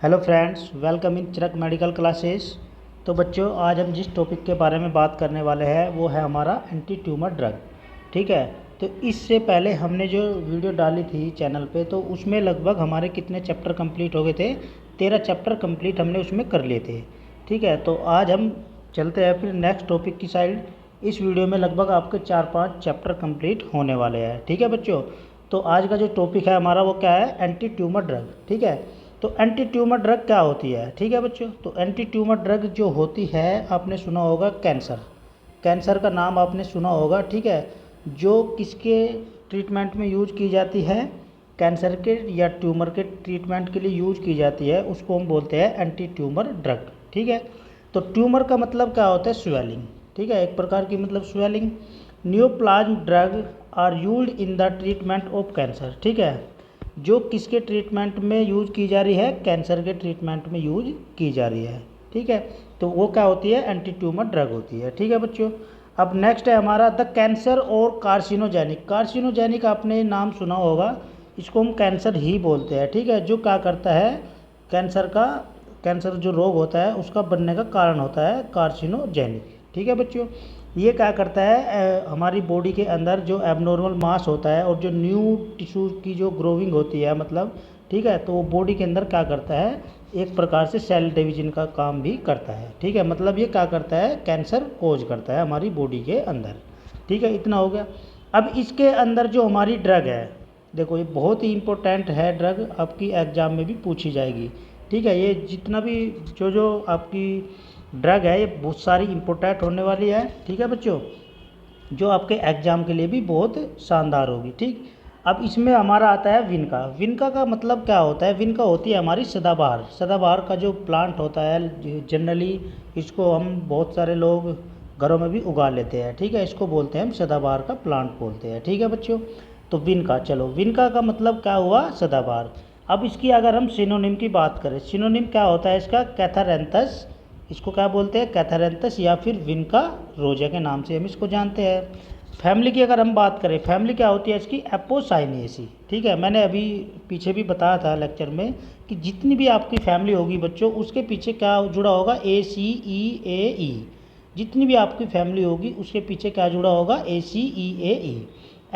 Hello friends, welcome in Chirak medical classes. तो बच्चों, आज हम जिस टॉपिक के बारे में बात करने वाले हैं वो है हमारा एंटी ट्यूमर ड्रग। ठीक है। तो इससे पहले हमने जो वीडियो डाली थी चैनल पे, तो उसमें लगभग हमारे कितने चैप्टर कंप्लीट हो गए थे? 13 चैप्टर कंप्लीट हमने उसमें कर लिए थे। ठीक है। तो आज हम चलते हैं फिर नेक्स्ट टॉपिक की साइड। इस वीडियो में लगभग आपके 4-5 चैप्टर कंप्लीट होने वाले हैं। ठीक है बच्चों। तो आज का जो टॉपिक है हमारा वो क्या है? Anti tumour drug. ठीक है। तो एंटी ट्यूमर ड्रग क्या होती है? ठीक है बच्चों। तो एंटी ट्यूमर ड्रग जो होती है, आपने सुना होगा कैंसर। कैंसर का नाम आपने सुना होगा। ठीक है। जो किसके ट्रीटमेंट में यूज की जाती है? कैंसर के या ट्यूमर के ट्रीटमेंट के लिए यूज की जाती है, उसको हम बोलते हैं एंटी ट्यूमर ड्रग। ठीक है। तो ट्यूमर का मतलब क्या होता है? स्वेलिंग। ठीक है, एक प्रकार की मतलब swelling. Neoplasm drug are used in the treatment of cancer. ठीक है। जो किसके ट्रीटमेंट में यूज की जा रही है? कैंसर के ट्रीटमेंट में यूज की जा रही है। ठीक है। तो वो क्या होती है? एंटी ट्यूमर ड्रग होती है। ठीक है बच्चों। अब नेक्स्ट है हमारा द कैंसर और कार्सिनोजेनिक। कार्सिनोजेनिक आपने नाम सुना होगा, इसको हम कैंसर ही बोलते हैं। ठीक है। जो क्या करता है? कैंसर जो रोग होता है उसका बनने का कारण होता है कार्सिनोजेनिक। ठीक है बच्चों। ये क्या करता है? हमारी बॉडी के अंदर जो एबनॉर्मल मास होता है और जो न्यू टिश्यू की जो ग्रोविंग होती है, मतलब ठीक है, तो वो बॉडी के अंदर क्या करता है? एक प्रकार से सेल डिवीजन का काम भी करता है। ठीक है। मतलब ये क्या करता है? कैंसर कोज करता है हमारी बॉडी के अंदर। ठीक है, इतना हो गया। अब इसके अंदर जो हमारी ड्रग है, देखो ये बहुत ही इंपॉर्टेंट है ड्रग, आपकी एग्जाम में भी पूछी जाएगी। ठीक है। ये जितना भी जो जो आपकी ड्रग है ये बहुत सारी इम्पोर्टेंट होने वाली है। ठीक है बच्चों, जो आपके एग्ज़ाम के लिए भी बहुत शानदार होगी। ठीक। अब इसमें हमारा आता है विनका। विनका का मतलब क्या होता है? विनका होती है हमारी सदाबहार। सदाबहार का जो प्लांट होता है, जनरली इसको हम बहुत सारे लोग घरों में भी उगा लेते हैं। ठीक है। इसको बोलते हैं हम सदाबहार का प्लांट बोलते हैं। ठीक है बच्चों। तो विनका, चलो विनका का मतलब क्या हुआ? सदाबहार। अब इसकी अगर हम सिनोनिम की बात करें, सिनोनिम क्या होता है इसका? कैथारैंथस। इसको क्या बोलते हैं? कैथारैंथस या फिर विनका रोजा के नाम से हम इसको जानते हैं। फैमिली की अगर हम बात करें, फैमिली क्या होती है इसकी? एपोसाइनेसी। ठीक है। मैंने अभी पीछे भी बताया था लेक्चर में कि जितनी भी आपकी फैमिली होगी बच्चों, उसके पीछे क्या जुड़ा होगा? ACEAE। जितनी भी आपकी फैमिली होगी उसके पीछे क्या जुड़ा होगा? ACEAE,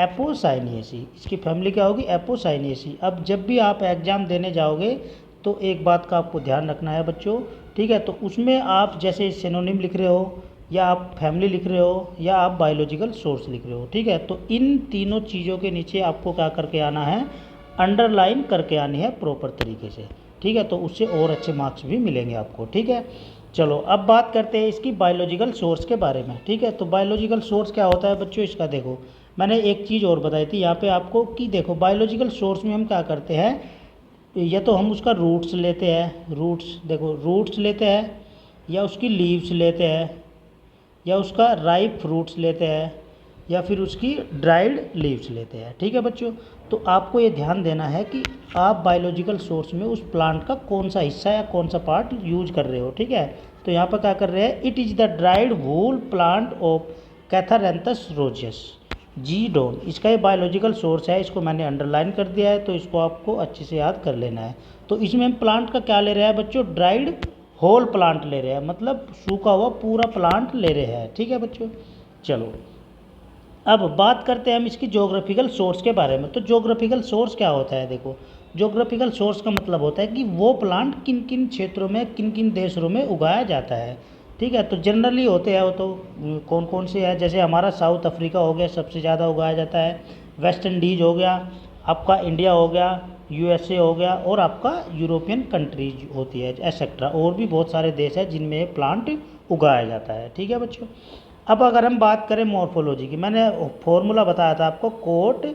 Apocynaceae. इसकी फैमिली क्या होगी? एपोसाइनेसी। अब जब भी आप एग्ज़ाम देने जाओगे तो एक बात का आपको ध्यान रखना है बच्चों। ठीक है। तो उसमें आप जैसे सिनोनिम लिख रहे हो, या आप फैमिली लिख रहे हो, या आप बायोलॉजिकल सोर्स लिख रहे हो। ठीक है। तो इन तीनों चीज़ों के नीचे आपको क्या करके आना है? अंडरलाइन करके आनी है प्रॉपर तरीके से। ठीक है। तो उससे और अच्छे मार्क्स भी मिलेंगे आपको। ठीक है। चलो अब बात करते हैं इसकी बायोलॉजिकल सोर्स के बारे में। ठीक है। तो बायोलॉजिकल सोर्स क्या होता है बच्चों इसका? देखो, मैंने एक चीज़ और बताई थी यहाँ पे आपको कि देखो बायोलॉजिकल सोर्स में हम क्या करते हैं, या तो हम उसका रूट्स लेते हैं, रूट्स देखो रूट्स लेते हैं, या उसकी लीव्स लेते हैं, या उसका राइप फ्रूट्स लेते हैं, या फिर उसकी ड्राइड लीव्स लेते हैं। ठीक है बच्चों। तो आपको ये ध्यान देना है कि आप बायोलॉजिकल सोर्स में उस प्लांट का कौन सा हिस्सा या कौन सा पार्ट यूज कर रहे हो। ठीक है। तो यहाँ पर क्या कर रहे हैं? It is the dried whole plant of Catharanthus roseus, G Don. इसका ये बायोलॉजिकल सोर्स है, इसको मैंने अंडरलाइन कर दिया है, तो इसको आपको अच्छे से याद कर लेना है। तो इसमें हम प्लांट का क्या ले रहे हैं बच्चों? ड्राइड होल प्लांट ले रहे हैं, मतलब सूखा हुआ पूरा प्लांट ले रहे हैं। ठीक है बच्चों। चलो अब बात करते हैं हम इसकी जोग्राफिकल सोर्स के बारे में। तो जोग्राफिकल सोर्स क्या होता है? देखो, जोग्राफिकल सोर्स का मतलब होता है कि वो प्लांट किन किन क्षेत्रों में, किन किन देशों में उगाया जाता है। ठीक है। तो जनरली होते हैं वो तो कौन कौन से है? जैसे हमारा साउथ अफ्रीका हो गया, सबसे ज़्यादा उगाया जाता है। वेस्ट इंडीज़ हो गया, आपका इंडिया हो गया, USA हो गया, और आपका यूरोपियन कंट्रीज होती है एक्सेट्रा। और भी बहुत सारे देश हैं जिनमें प्लांट उगाया जाता है। ठीक है बच्चों। अब अगर हम बात करें मॉर्फोलॉजी की, मैंने फॉर्मूला बताया था आपको, कोट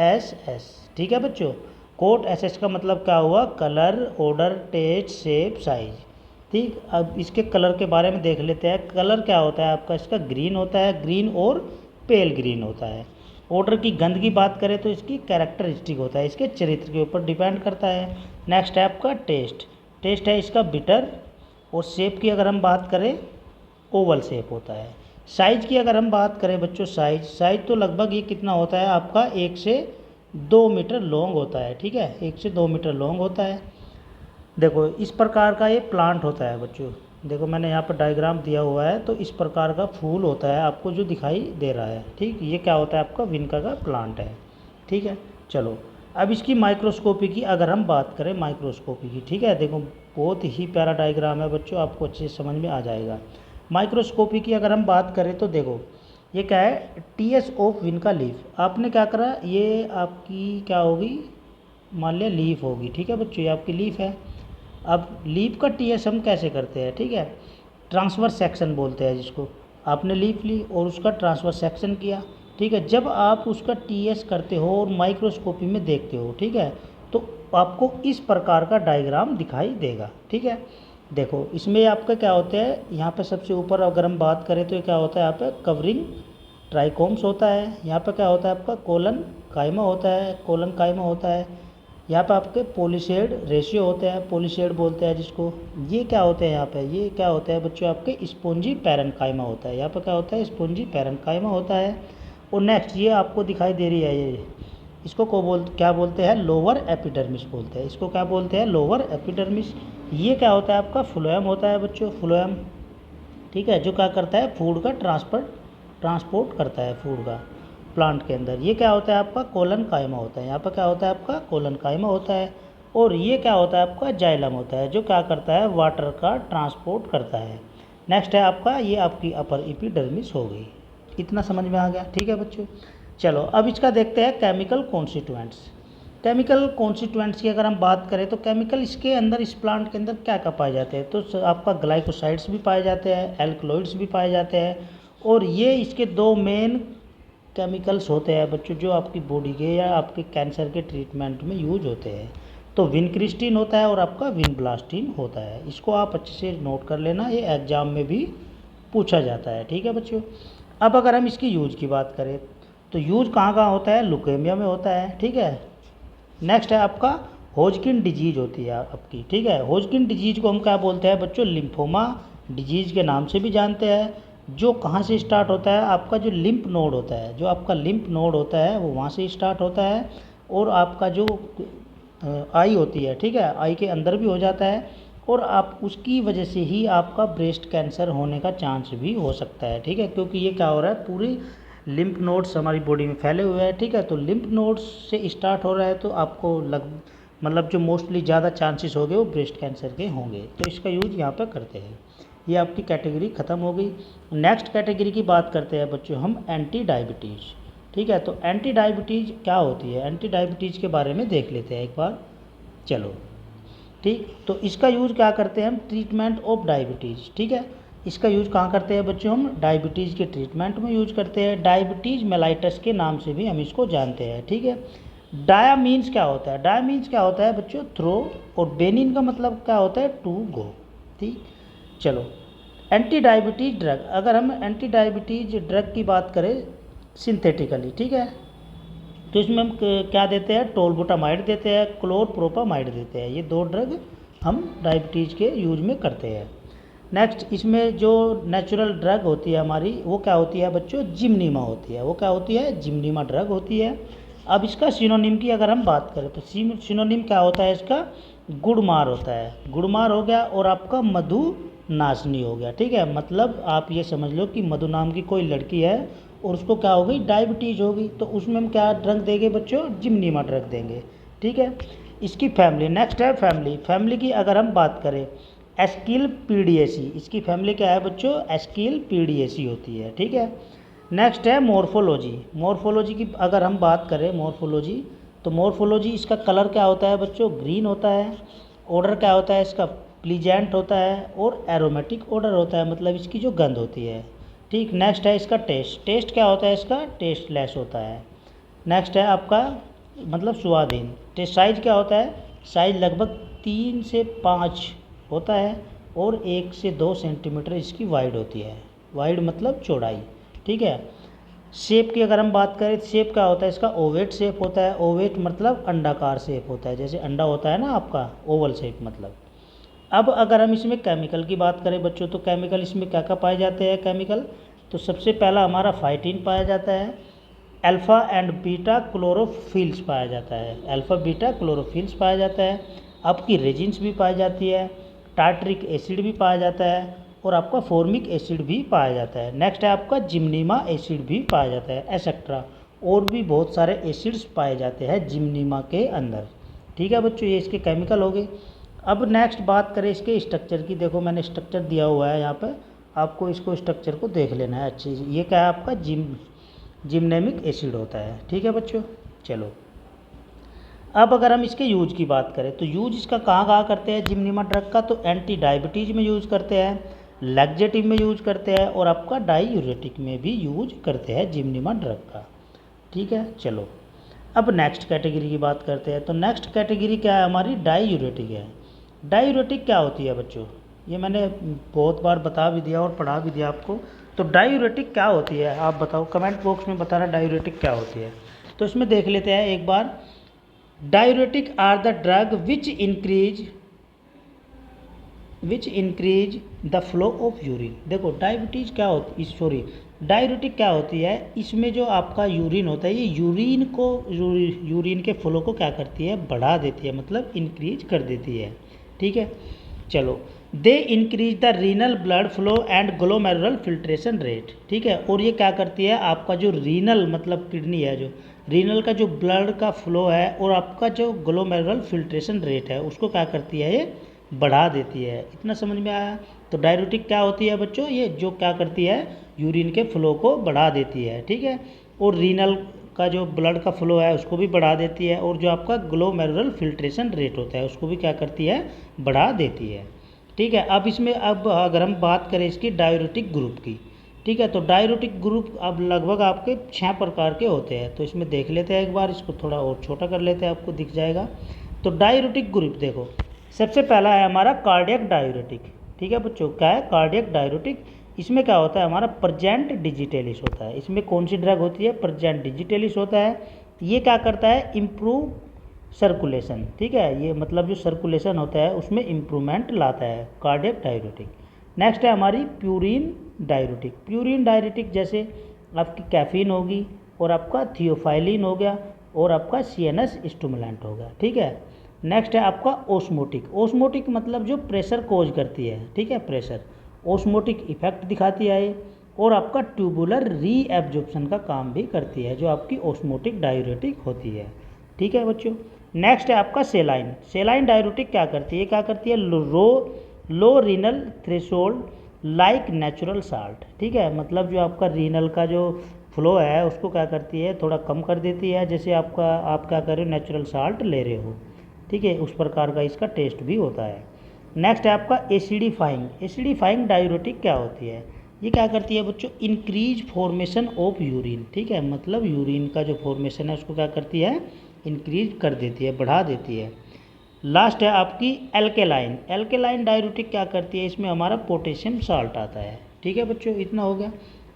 SS। ठीक है बच्चों। कोट SS का मतलब क्या हुआ? Colour, order, taste, shape, size. ठीक। अब इसके कलर के बारे में देख लेते हैं। कलर क्या होता है आपका? इसका ग्रीन होता है, ग्रीन और पेल ग्रीन होता है। ऑर्डर की गंध की बात करें तो इसकी कैरेक्टरिस्टिक होता है, इसके चरित्र के ऊपर डिपेंड करता है। नेक्स्ट है आपका टेस्ट। टेस्ट है इसका बिटर। और शेप की अगर हम बात करें, ओवल शेप होता है। साइज़ की अगर हम बात करें बच्चों, साइज़ तो लगभग ये कितना होता है आपका? 1 से 2 मीटर लॉन्ग होता है। ठीक है। 1 से 2 मीटर लॉन्ग होता है। देखो इस प्रकार का ये प्लांट होता है बच्चों। देखो मैंने यहाँ पर डायग्राम दिया हुआ है, तो इस प्रकार का फूल होता है आपको जो दिखाई दे रहा है। ठीक, ये क्या होता है आपका विनका का प्लांट है। ठीक है, चलो अब इसकी माइक्रोस्कोपी की अगर हम बात करें, माइक्रोस्कोपी की, ठीक है, देखो बहुत ही प्यारा डायग्राम है बच्चों, आपको अच्छे से समझ में आ जाएगा। माइक्रोस्कोपी की अगर हम बात करें तो देखो ये क्या है, टीएस ऑफ विनका लीफ। आपने क्या करा, ये आपकी क्या होगी, मान लिया लीफ होगी। ठीक है बच्चों, ये आपकी लीफ है। अब लीफ का टीएस हम कैसे करते हैं, ठीक है, ट्रांसफर सेक्शन बोलते हैं जिसको। आपने लीफ ली और उसका ट्रांसफर सेक्शन किया। ठीक है, जब आप उसका टीएस करते हो और माइक्रोस्कोपी में देखते हो, ठीक है, तो आपको इस प्रकार का डायग्राम दिखाई देगा। ठीक है, देखो इसमें आपका क्या होता है, यहाँ पे सबसे ऊपर अगर हम बात करें तो ये क्या होता है, यहाँ पे कवरिंग ट्राइकोम्स होता है। यहाँ पे क्या होता है आपका कोलन काइमा होता है, कोलन काइमा होता है। यहाँ पे आपके पॉलीसेड रेशियो होते हैं, पॉलीसेड बोलते हैं जिसको। ये क्या होते हैं यहाँ पे, ये क्या होता है बच्चों आपके स्पॉन्जी पैरेन्काइमा होता है। यहाँ पे क्या होता है, स्पॉन्जी पैरेन्काइमा होता है। और नेक्स्ट ये आपको दिखाई दे रही है, ये इसको क्या बोलते हैं, लोअर एपिडर्मिस बोलते हैं। इसको क्या बोलते हैं, लोअर एपिडर्मिस। ये क्या होता है आपका फ्लोएम होता है बच्चों, फ्लोएम। ठीक है, जो क्या करता है, फूड का ट्रांसपोर्ट करता है फूड का प्लांट के अंदर। ये क्या होता है आपका कोलन काइमा होता है। यहाँ पर क्या होता है आपका कोलन काइमा होता है। और ये क्या होता है आपका जाइलम होता है, जो क्या करता है, वाटर का ट्रांसपोर्ट करता है। नेक्स्ट है आपका, ये आपकी अपर एपिडर्मिस हो गई। इतना समझ में आ गया। ठीक है बच्चों, चलो अब इसका देखते हैं केमिकल कॉन्स्टिट्यूएंट्स। केमिकल कॉन्स्टिट्यूएंट्स की अगर हम बात करें तो केमिकल इसके अंदर, इस प्लांट के अंदर क्या क्या पाए जाते हैं, तो आपका ग्लाइकोसाइड्स भी पाए जाते हैं, एल्कलॉइड्स भी पाए जाते हैं। और ये इसके दो मेन केमिकल्स होते हैं बच्चों, जो आपकी बॉडी के या आपके कैंसर के ट्रीटमेंट में यूज होते हैं। तो विनक्रिस्टिन होता है और आपका विनब्लास्टिन होता है। इसको आप अच्छे से नोट कर लेना, ये एग्जाम में भी पूछा जाता है। ठीक है बच्चों, अब अगर हम इसकी यूज की बात करें तो यूज कहाँ कहाँ होता है, लुकेमिया में होता है। ठीक है, नेक्स्ट है आपका होजकिन डिजीज होती है आपकी। ठीक है, होजकिन डिजीज को हम क्या बोलते हैं बच्चों, लिम्फोमा डिजीज के नाम से भी जानते हैं। जो कहाँ से स्टार्ट होता है, आपका जो लिम्फ नोड होता है, जो आपका लिम्फ नोड होता है वो वहाँ से स्टार्ट होता है। और आपका जो आई होती है, ठीक है, आई के अंदर भी हो जाता है। और आप उसकी वजह से ही आपका ब्रेस्ट कैंसर होने का चांस भी हो सकता है। ठीक है, क्योंकि ये क्या हो रहा है, पूरी लिम्फ नोड्स हमारी बॉडी में फैले हुए हैं। ठीक है, तो लिम्फ नोड्स से स्टार्ट हो रहा है तो आपको मतलब जो मोस्टली ज़्यादा चांसेस होंगे वो ब्रेस्ट कैंसर के होंगे। तो इसका यूज यहाँ पर करते हैं। ये आपकी कैटेगरी ख़त्म हो गई। नेक्स्ट कैटेगरी की बात करते हैं बच्चों हम, एंटी डायबिटीज़। ठीक है, तो एंटी डायबिटीज़ क्या होती है, एंटी डायबिटीज़ के बारे में देख लेते हैं एक बार। चलो ठीक, तो इसका यूज़ क्या करते हैं हम, ट्रीटमेंट ऑफ डायबिटीज़। ठीक है, इसका यूज़ कहाँ करते हैं बच्चों, हम डायबिटीज़ के ट्रीटमेंट में यूज करते हैं। डायबिटीज़ मेलाइटस के नाम से भी हम इसको जानते हैं। ठीक है, डाया मीन्स क्या होता है, डाया मीन्स क्या होता है बच्चों, थ्रो। और बेनिन का मतलब क्या होता है, टू गो। ठीक, चलो एंटी डायबिटीज़ ड्रग, अगर हम एंटी डायबिटीज़ ड्रग की बात करें सिंथेटिकली, ठीक है, तो इसमें हम क्या देते हैं, टोलबुटामाइड देते हैं, क्लोरप्रोपामाइड देते हैं। ये दो ड्रग हम डायबिटीज़ के यूज में करते हैं। नेक्स्ट इसमें जो नेचुरल ड्रग होती है हमारी, वो क्या होती है बच्चों, जिम्नीमा होती है। वो क्या होती है, जिम्नीमा ड्रग होती है। अब इसका सिनोनिम की अगर हम बात करें तो सिनोनिम क्या होता है इसका, गुड़मार होता है। गुड़मार हो गया और आपका मधु नाशनी हो गया। ठीक है, मतलब आप ये समझ लो कि मधु नाम की कोई लड़की है और उसको क्या हो गई, डायबिटीज़ होगी, तो उसमें हम क्या ड्रग देंगे बच्चों, जिम्नीमा ड्रग देंगे। ठीक है, इसकी फैमिली, नेक्स्ट है फैमिली। फैमिली की अगर हम बात करें, एस्किल पीडिएसी, इसकी फैमिली क्या है बच्चों, एस्किल पीडिएसी होती है। ठीक है, नेक्स्ट है मॉर्फोलॉजी। मॉर्फोलॉजी की अगर हम बात करें, मॉर्फोलॉजी, तो मॉर्फोलॉजी इसका कलर क्या होता है बच्चों, ग्रीन होता है। ऑर्डर क्या होता है इसका, प्लीजेंट होता है। और एरोमेटिक ऑर्डर होता है, मतलब इसकी जो गंध होती है। ठीक, नेक्स्ट है इसका टेस्ट। टेस्ट क्या होता है इसका, टेस्टलेस होता है। नेक्स्ट है आपका मतलब स्वादहीन। टेस्ट साइज क्या होता है, साइज लगभग 3 से 5 होता है। और 1 से 2 सेंटीमीटर इसकी वाइड होती है। वाइड मतलब चौड़ाई। ठीक है, शेप की अगर हम बात करें, शेप क्या होता है इसका, ओवेट शेप होता है। ओवेट मतलब अंडाकार शेप होता है, जैसे अंडा होता है ना आपका, ओवल शेप मतलब। अब अगर हम इसमें केमिकल की बात करें बच्चों, तो केमिकल इसमें क्या क्या पाए जाते हैं केमिकल, तो सबसे पहला हमारा फाइटिन पाया जाता है। अल्फ़ा एंड बीटा क्लोरोफिल्स पाया जाता है, अल्फ़ा बीटा क्लोरोफिल्स पाया जाता है। आपकी रेजिन्स भी पाई जाती है, टार्टरिक एसिड भी पाया जाता है और आपका फॉर्मिक एसिड भी पाया जाता है। नेक्स्ट है आपका जिम्नीमा एसिड भी पाया जाता है, एसेट्रा। और भी बहुत सारे एसिड्स पाए जाते हैं जिम्नीमा के अंदर। ठीक है बच्चों, ये इसके केमिकल हो गए। अब नेक्स्ट बात करें इसके स्ट्रक्चर की। देखो मैंने स्ट्रक्चर दिया हुआ है यहाँ पर, आपको इसको स्ट्रक्चर को देख लेना है अच्छे से। ये क्या है आपका जिम्नेमिक एसिड होता है। ठीक है बच्चों, चलो अब अगर हम इसके यूज की बात करें तो यूज इसका कहाँ करते हैं जिम्नीमा ड्रग का, तो एंटी डायबिटीज़ में यूज़ करते हैं, लैक्जेटिव में यूज करते हैं और आपका डाईयूरेटिक में भी यूज करते हैं जिम्नीमा ड्रग का। ठीक है, चलो अब नेक्स्ट कैटेगरी की बात करते हैं। तो नेक्स्ट कैटेगरी क्या है हमारी, डाईयूरेटिक है। डाईयूरेटिक क्या होती है बच्चों, ये मैंने बहुत बार बता भी दिया और पढ़ा भी दिया आपको। तो डाईयूरेटिक क्या होती है आप बताओ, कमेंट बॉक्स में बताना डाईयूरेटिक क्या होती है। तो इसमें देख लेते हैं एक बार। Diuretic are the drug which increase the flow of urine. देखो डायबिटीज़ क्या होती, डायूरेटिक क्या होती है, इसमें जो आपका यूरिन होता है ये यूरिन के फ्लो को क्या करती है, बढ़ा देती है, मतलब इंक्रीज कर देती है। ठीक है, चलो they increase the renal blood flow and glomerular filtration rate. ठीक है, और ये क्या करती है, आपका जो रीनल मतलब किडनी है, जो रीनल का जो ब्लड का फ्लो है और आपका जो ग्लोमेरुलर फिल्ट्रेशन रेट है उसको क्या करती है, ये बढ़ा देती है। इतना समझ में आया। तो डायूरेटिक क्या होती है बच्चों, ये जो क्या करती है, यूरिन के फ्लो को बढ़ा देती है। ठीक है, और रीनल का जो ब्लड का फ्लो है उसको भी बढ़ा देती है, और जो आपका ग्लोमेरुलर फिल्ट्रेशन रेट होता है उसको भी क्या करती है, बढ़ा देती है। ठीक है, अब इसमें अब अगर हम बात करें इसकी डायूरेटिक ग्रुप की। ठीक है, तो डायूरेटिक ग्रुप अब लगभग आपके 6 प्रकार के होते हैं। तो इसमें देख लेते हैं एक बार, इसको थोड़ा और छोटा कर लेते हैं, आपको दिख जाएगा। तो डायूरेटिक ग्रुप देखो, सबसे पहला है हमारा कार्डियक डायूरेटिक। ठीक है बच्चों, क्या है, कार्डियक डायूरेटिक। इसमें क्या होता है हमारा, प्रजेंट डिजिटेलिस होता है। इसमें कौन सी ड्रग होती है, प्रजेंट डिजिटेलिस होता है। ये क्या करता है, इम्प्रूव सर्कुलेशन। ठीक है, ये मतलब जो सर्कुलेशन होता है उसमें इम्प्रूवमेंट लाता है, कार्डियक डायूरेटिक। नेक्स्ट है हमारी प्यूरिन डायूरेटिक। प्यूरिन डायूरेटिक जैसे आपकी कैफीन होगी और आपका थियोफाइलिन हो गया और आपका सीएनएस स्टिमुलेंट होगा। ठीक है, नेक्स्ट है आपका ओस्मोटिक। ओस्मोटिक मतलब जो प्रेशर कोज करती है। ठीक है, प्रेशर ओस्मोटिक इफेक्ट दिखाती है ये, और आपका ट्यूबुलर रीएब्जॉर्प्शन का काम भी करती है, जो आपकी ओस्मोटिक डायूरेटिक होती है। ठीक है बच्चों, नेक्स्ट है आपका सेलाइन। सेलाइन डायूरेटिक क्या करती है, क्या करती है, low renal threshold like natural salt. ठीक है, मतलब जो आपका रीनल का जो फ्लो है उसको क्या करती है, थोड़ा कम कर देती है, जैसे आप क्या कर रहे हो, नेचुरल साल्ट ले रहे हो। ठीक है, उस प्रकार का इसका टेस्ट भी होता है। नेक्स्ट है आपका एसिडिफाइंग। एसिडिफाइंग डायूरेटिक क्या होती है, ये क्या करती है बच्चों, इंक्रीज फॉर्मेशन ऑफ यूरिन। ठीक है, मतलब यूरिन का जो फॉर्मेशन है उसको क्या करती है, इंक्रीज कर देती है, बढ़ा देती है। लास्ट है आपकी एल्केलाइन। एल्केलाइन डायूरेटिक क्या करती है, इसमें हमारा पोटेशियम साल्ट आता है। ठीक है बच्चों, इतना हो गया।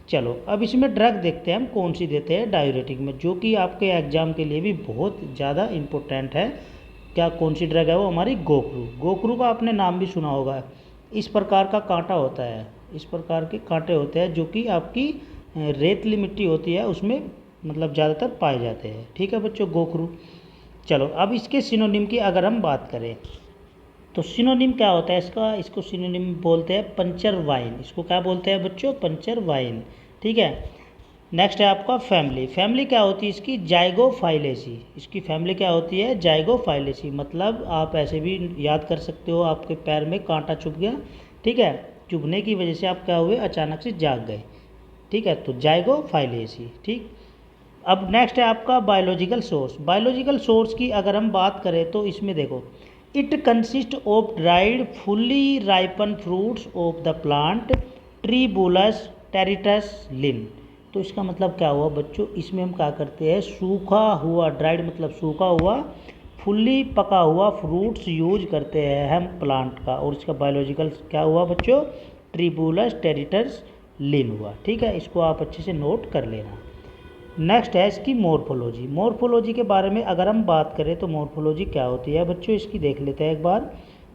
चलो अब इसमें ड्रग देखते हैं हम कौन सी देते हैं डायूरेटिक में, जो कि आपके एग्जाम के लिए भी बहुत ज़्यादा इम्पोर्टेंट है। क्या कौन सी ड्रग है वो, हमारी गोखरू। गोखरू का आपने नाम भी सुना होगा। इस प्रकार का कांटा होता है, इस प्रकार के कांटे होते हैं जो कि आपकी रेतली मिट्टी होती है उसमें मतलब ज़्यादातर पाए जाते हैं। ठीक है बच्चों, गोखरू। चलो अब इसके सिनोनिम की अगर हम बात करें तो सिनोनिम क्या होता है इसका, इसको सिनोनिम बोलते हैं पंचर वाइन। इसको क्या बोलते हैं बच्चों, पंचर वाइन। ठीक है, नेक्स्ट है आपका फैमिली। फैमिली क्या होती है इसकी, जाइगोफाइलेसी। इसकी फैमिली क्या होती है, जाइगोफाइलेसी। मतलब आप ऐसे भी याद कर सकते हो, आपके पैर में कांटा चुभ गया। ठीक है, चुभने की वजह से आप क्या हुए, अचानक से जाग गए। ठीक है, तो जाइगोफाइलेसी। ठीक, अब नेक्स्ट है आपका बायोलॉजिकल सोर्स। बायोलॉजिकल सोर्स की अगर हम बात करें तो इसमें देखो, it consist of dried fully ripen fruits of the plant Tribulus terrestris Linn. तो इसका मतलब क्या हुआ बच्चों, इसमें हम क्या करते हैं, सूखा हुआ, ड्राइड मतलब सूखा हुआ, फुल्ली पका हुआ फ्रूट्स यूज करते हैं हम प्लांट का, और इसका बायोलॉजिकल क्या हुआ बच्चों, ट्रीबोलस टेरिटस लिन हुआ। ठीक है, इसको आप अच्छे से नोट कर लेना। नेक्स्ट है इसकी मॉर्फोलॉजी। मॉर्फोलॉजी के बारे में अगर हम बात करें तो मॉर्फोलॉजी क्या होती है बच्चों, इसकी देख लेते हैं एक बार।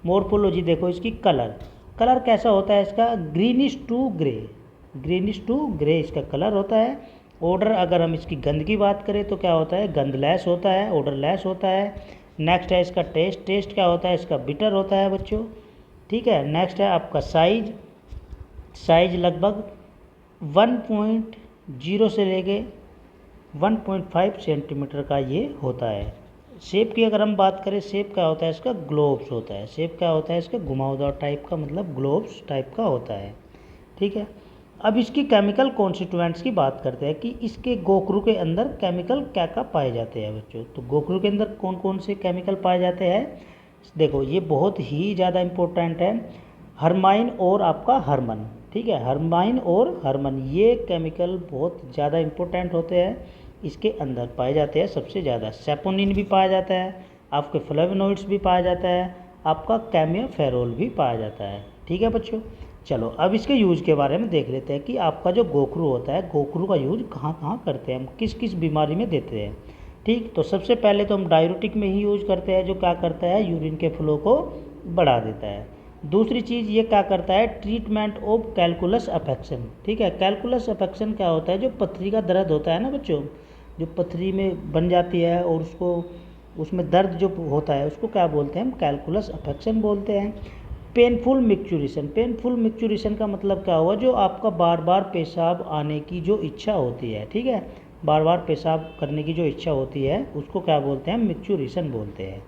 मॉर्फोलॉजी देखो, इसकी कलर कैसा होता है इसका, greenish to grey. Greenish to grey इसका कलर होता है। ऑर्डर अगर हम इसकी गंध की बात करें तो क्या होता है, गंधलेस होता है, ऑर्डरलेस होता है। नेक्स्ट है इसका टेस्ट, टेस्ट क्या होता है इसका बिटर होता है बच्चों, ठीक है। नेक्स्ट है आपका साइज, साइज लगभग 1.0 से लेके 1.5 सेंटीमीटर का ये होता है। शेप की अगर हम बात करें, शेप क्या होता है इसका ग्लोब्स होता है, शेप क्या होता है इसका घुमावदार टाइप का, मतलब ग्लोब्स टाइप का होता है, ठीक है। अब इसकी केमिकल कॉन्स्टिट्यूएंट्स की बात करते हैं कि इसके गोखरू के अंदर केमिकल क्या क्या पाए जाते हैं बच्चों। तो गोखरू के अंदर कौन कौन से केमिकल पाए जाते हैं, देखो ये बहुत ही ज़्यादा इम्पोर्टेंट है, हरमाइन और आपका हरमन, ठीक है। हरमाइन और हरमन ये केमिकल बहुत ज़्यादा इम्पोर्टेंट होते हैं, इसके अंदर पाए जाते हैं सबसे ज़्यादा। सेपोनिन भी पाया जाता है, आपके फ्लेवोनोइड्स भी पाया जाता है, आपका कैमियोफेरोल भी पाया जाता है, ठीक है बच्चों। चलो अब इसके यूज के बारे में देख लेते हैं कि आपका जो गोखरू होता है, गोखरू का यूज कहाँ कहाँ करते हैं हम, किस किस बीमारी में देते हैं, ठीक। तो सबसे पहले तो हम डाययूरेटिक में ही यूज करते हैं, जो क्या करता है यूरिन के फ्लो को बढ़ा देता है। दूसरी चीज़ ये क्या करता है, ट्रीटमेंट ऑफ कैलकुलस अफेक्शन, ठीक है। कैलकुलस अफेक्शन क्या होता है, जो पथरी का दर्द होता है ना बच्चों, जो पथरी में बन जाती है और उसको उसमें दर्द जो होता है उसको क्या बोलते हैं हम, कैलकुलस अफेक्शन बोलते हैं। पेनफुल मिक्चुरेशन, पेनफुल मिक्चुरेशन का मतलब क्या हुआ, जो आपका बार बार पेशाब आने की जो इच्छा होती है, ठीक है, बार बार पेशाब करने की जो इच्छा होती है उसको क्या बोलते हैं, मिक्चुरेशन बोलते हैं।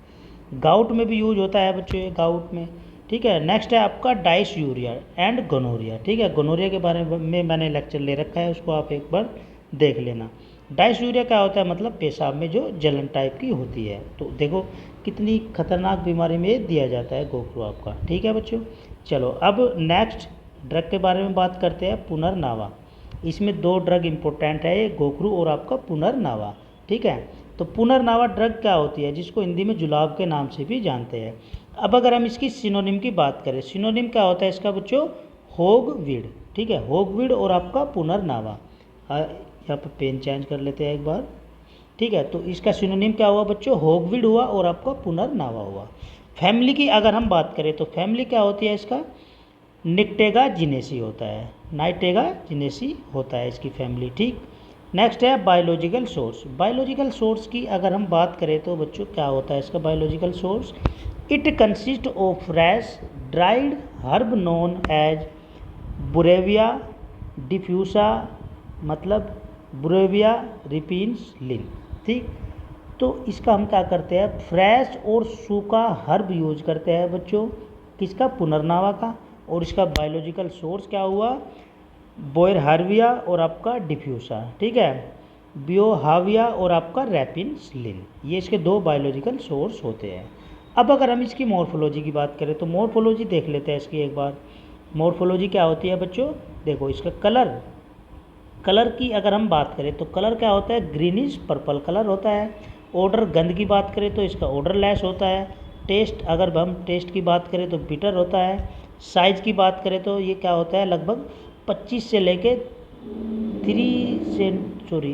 गाउट में भी यूज होता है बच्चों ये, गाउट में, ठीक है। नेक्स्ट है आपका डाइस्यूरिया एंड गोनोरिया, ठीक है। गोनोरिया के बारे में मैंने लेक्चर ले रखा है, उसको आप एक बार देख लेना। डाइस्यूरिया क्या होता है, मतलब पेशाब में जो जलन टाइप की होती है। तो देखो कितनी खतरनाक बीमारी में दिया जाता है गोखरू आपका, ठीक है बच्चों। चलो अब नेक्स्ट ड्रग के बारे में बात करते हैं, पुनर्नावा। इसमें 2 ड्रग इम्पोर्टेंट है, ये गोखरू और आपका पुनर्नावा, ठीक है। तो पुनर्नावा ड्रग क्या होती है, जिसको हिंदी में जुलाब के नाम से भी जानते हैं। अब अगर हम इसकी सिनोनिम की बात करें, सिनोनिम क्या होता है इसका बच्चों, होगवीड, ठीक है। होगवीड और आपका पुनर्नावा, यहाँ पर पेन चेंज कर लेते हैं एक बार, ठीक है। तो इसका सिनोनिम क्या हुआ बच्चों, होगवीड हुआ और आपका पुनर्नावा हुआ। फैमिली की अगर हम बात करें तो फैमिली क्या होती है इसका, निक्टेगा जिनेसी होता है, नाइटेगा जिनेसी होता है इसकी फैमिली, ठीक। नेक्स्ट है बायोलॉजिकल सोर्स। बायोलॉजिकल सोर्स की अगर हम बात करें तो बच्चों क्या होता है इसका biological source, it consist of fresh dried herb known as Boerhavia diffusa, मतलब बुरेविया रिपिन्स लिन, ठीक। तो इसका हम क्या करते हैं, फ्रेश और सूखा हर्ब यूज करते हैं बच्चों, किसका, पुनर्नावा का। और इसका बायोलॉजिकल सोर्स क्या हुआ, बोयरहार्विया और आपका डिफ्यूसा, ठीक है, बियोहाविया और आपका रैपिन्सलिन, ये इसके 2 बायोलॉजिकल सोर्स होते हैं। अब अगर हम इसकी मॉर्फोलॉजी की बात करें तो मॉर्फोलॉजी देख लेते हैं इसकी एक बार। मॉर्फोलॉजी क्या होती है बच्चों, देखो इसका कलर, कलर की अगर हम बात करें तो कलर क्या होता है, ग्रीनिश पर्पल कलर होता है। ऑर्डर, गंध की बात करें तो इसका ऑर्डरलेस होता है। टेस्ट, अगर हम टेस्ट की बात करें तो बिटर होता है। साइज़ की बात करें तो ये क्या होता है, लगभग 25 से लेके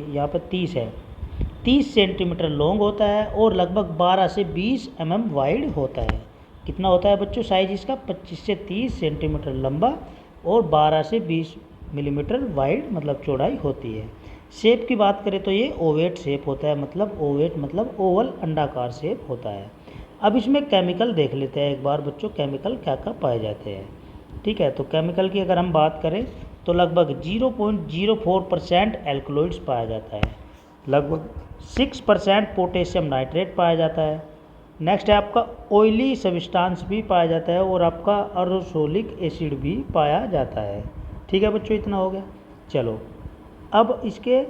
यहाँ पर 30 है, 30 सेंटीमीटर लॉन्ग होता है और लगभग 12 से 20 mm वाइड होता है। कितना होता है बच्चों साइज इसका, 25 से 30 सेंटीमीटर लंबा और 12 से 20 मिलीमीटर वाइड, मतलब चौड़ाई होती है। शेप की बात करें तो ये ओवेट शेप होता है, मतलब ओवेट मतलब ओवल अंडाकार शेप होता है। अब इसमें केमिकल देख लेते हैं एक बार बच्चों, केमिकल क्या क्या पाए जाते हैं, ठीक है। तो केमिकल की अगर हम बात करें तो लगभग 0.04% एल्कलॉइड्स पाया जाता है, लगभग 6% पोटेशियम नाइट्रेट पाया जाता है। नेक्स्ट है आपका ऑयली सब्सटेंस भी पाया जाता है और आपका एरोसोलिक एसिड भी पाया जाता है, ठीक है बच्चों, इतना हो गया। चलो अब इसके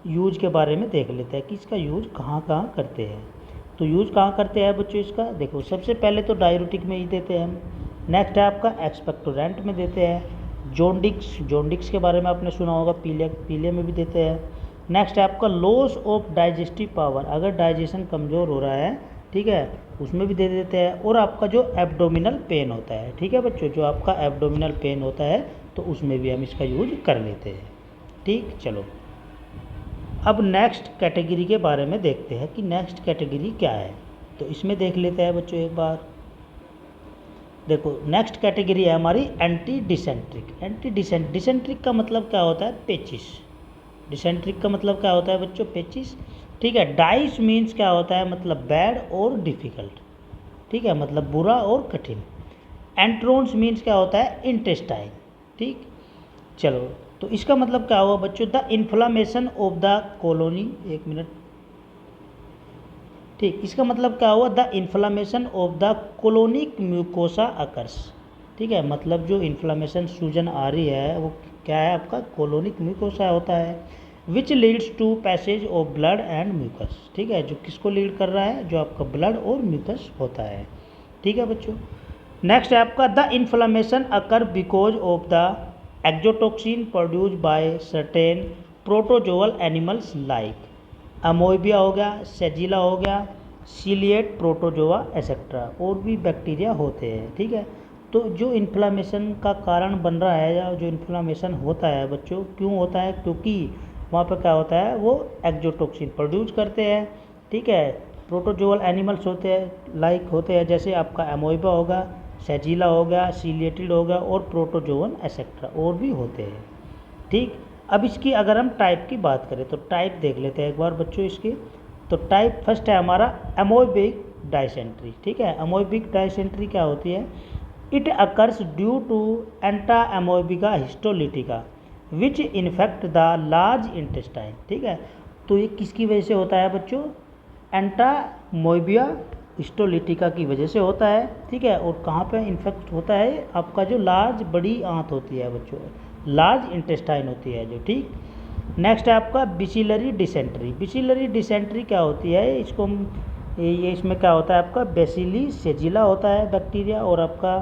यूज के बारे में देख लेते हैं कि इसका यूज कहाँ कहाँ करते हैं। तो यूज कहाँ करते हैं बच्चों इसका, देखो सबसे पहले तो डाययूरेटिक में ही देते हैं हम। नेक्स्ट है आपका एक्सपेक्टोरेंट में देते हैं। जॉन्डिक्स, जॉन्डिक्स के बारे में आपने सुना होगा, पीले में भी देते हैं। नेक्स्ट है आपका लॉस ऑफ डाइजेस्टिव पावर, अगर डाइजेशन कमज़ोर हो रहा है, ठीक है, उसमें भी दे देते हैं। और आपका जो एब्डोमिनल पेन होता है, ठीक है बच्चों, जो आपका एब्डोमिनल पेन होता है तो उसमें भी हम इसका यूज कर लेते हैं, ठीक। चलो अब नेक्स्ट कैटेगरी के बारे में देखते हैं कि नेक्स्ट कैटेगरी क्या है। तो इसमें देख लेते हैं बच्चों एक बार, देखो नेक्स्ट कैटेगरी है हमारी एंटी डिसेंट्रिक। डिसेंट्रिक का मतलब क्या होता है, पेचिस। डिसेंट्रिक का मतलब क्या होता है बच्चों, पेचिस। ठीक है। डाइस मीन्स क्या होता है, मतलब बैड और डिफ़िकल्ट, ठीक है, मतलब बुरा और कठिन। एंट्रोन्स मीन्स क्या होता है, इंटेस्टाइन, ठीक। चलो, तो इसका मतलब क्या हुआ बच्चों, the inflammation of the colony, एक मिनट, ठीक, इसका मतलब क्या हुआ, the inflammation of the colonic mucosa occurs, ठीक है, मतलब जो इन्फ्लामेशन, सूजन आ रही है वो क्या है, आपका कोलोनिक म्यूकोसा होता है, which leads to passage of blood and mucus, ठीक है, जो किसको लीड कर रहा है, जो आपका ब्लड और म्यूकस होता है, ठीक है बच्चों। नेक्स्ट है आपका, the inflammation occur because of the exotoxin produce by certain protozoal animals like amoeba हो गया, सेजिला हो गया, सीलिएट, प्रोटोजोआ एक्सेट्रा, और भी बैक्टीरिया होते हैं, ठीक है। तो जो इन्फ्लामेशन का कारण बन रहा है या जो इन्फ्लामेशन होता है बच्चों, क्यों होता है, क्योंकि वहाँ पर क्या होता है, वो एक्जोटोक्सिन प्रोड्यूस करते हैं, ठीक है। प्रोटोजोअल एनिमल्स होते हैं, लाइक होते हैं, जैसे आपका अमोइबा होगा, सेजिला हो गया, सीलिएटिड हो गया, और प्रोटोजोअन एक्सेट्रा, और भी होते हैं, ठीक। अब इसकी अगर हम टाइप की बात करें तो टाइप देख लेते हैं एक बार बच्चों इसकी। तो टाइप फर्स्ट है हमारा अमोइबिक डाइसेंट्री, ठीक है। अमोइबिक डाइसेंट्री क्या होती है, it occurs due to Entamoeba histolytica which infect the large intestine, ठीक है। तो ये किसकी वजह से होता है बच्चों, एंटा मोइबिया हिस्टोलिटिका की वजह से होता है, ठीक है। और कहाँ पे इन्फेक्ट होता है, आपका जो लार्ज बड़ी आंत होती है बच्चों, लार्ज इंटेस्टाइन होती है जो, ठीक। नेक्स्ट है आपका बिसिलरी डिसेंट्री। बिसिलरी डिसेंट्री क्या होती है, इसको हम ये इसमें क्या होता है आपका बेसिली सेजिला होता है बैक्टीरिया, और आपका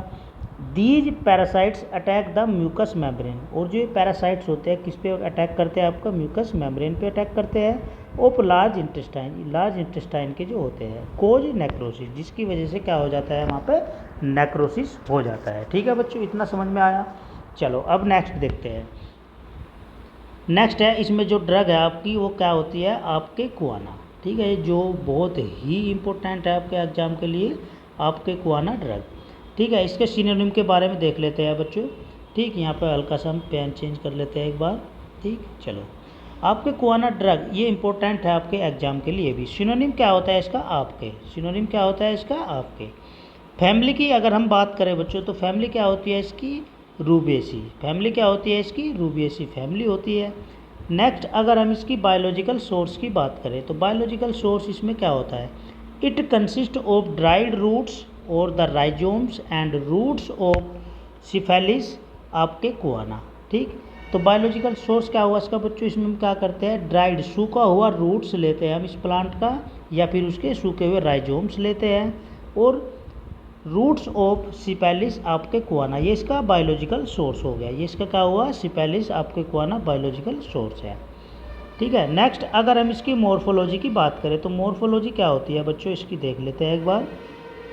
these parasites attack the mucus membrane, और जो ये पैरासाइट्स होते हैं किस पे अटैक करते हैं, आपका म्यूकस मेम्ब्रेन पे अटैक करते हैं of large intestine, large intestine के जो होते हैं, कोज नेक्रोसिस, जिसकी वजह से क्या हो जाता है, वहाँ पे नेक्रोसिस हो जाता है, ठीक है बच्चों, इतना समझ में आया। चलो अब नेक्स्ट देखते हैं। नेक्स्ट है इसमें जो ड्रग है आपकी वो क्या होती है, आपके कुआना, ठीक है, जो बहुत ही इम्पोर्टेंट है आपके एग्जाम के लिए, आपके कुआना ड्रग, ठीक है। इसके सिनोनिम के बारे में देख लेते हैं बच्चों, ठीक। यहाँ पर हल्का सा हम पेन चेंज कर लेते हैं एक बार, ठीक। चलो, आपके कुआना ड्रग ये इंपॉर्टेंट है आपके एग्जाम के लिए भी। सिनोनिम क्या होता है इसका, आपके, सिनोनिम क्या होता है इसका, आपके। फैमिली की अगर हम बात करें बच्चों, तो फैमिली क्या होती है इसकी, रूबिएसी, फैमिली क्या होती है इसकी, रूबिएसी फैमिली होती है। नेक्स्ट अगर हम इसकी बायोलॉजिकल सोर्स की बात करें, तो बायोलॉजिकल सोर्स इसमें क्या होता है, it consist of dried roots और the rhizomes and roots of Cephaelis, ipecacuanha, ठीक। तो बायोलॉजिकल सोर्स क्या हुआ इसका बच्चों, इसमें हम क्या करते हैं, ड्राइड सूखा हुआ रूट्स लेते हैं हम इस प्लांट का, या फिर उसके सूखे हुए राइजोम्स लेते हैं, और रूट्स ऑफ सिपेलिस, आपके कुआना, ये इसका बायोलॉजिकल सोर्स हो गया, ये इसका क्या हुआ, सिपेलिस आपके कुआना बायोलॉजिकल सोर्स है, ठीक है। नेक्स्ट अगर हम इसकी मॉर्फोलॉजी की बात करें, तो मॉर्फोलॉजी क्या होती है बच्चों, इसकी देख लेते हैं एक बार।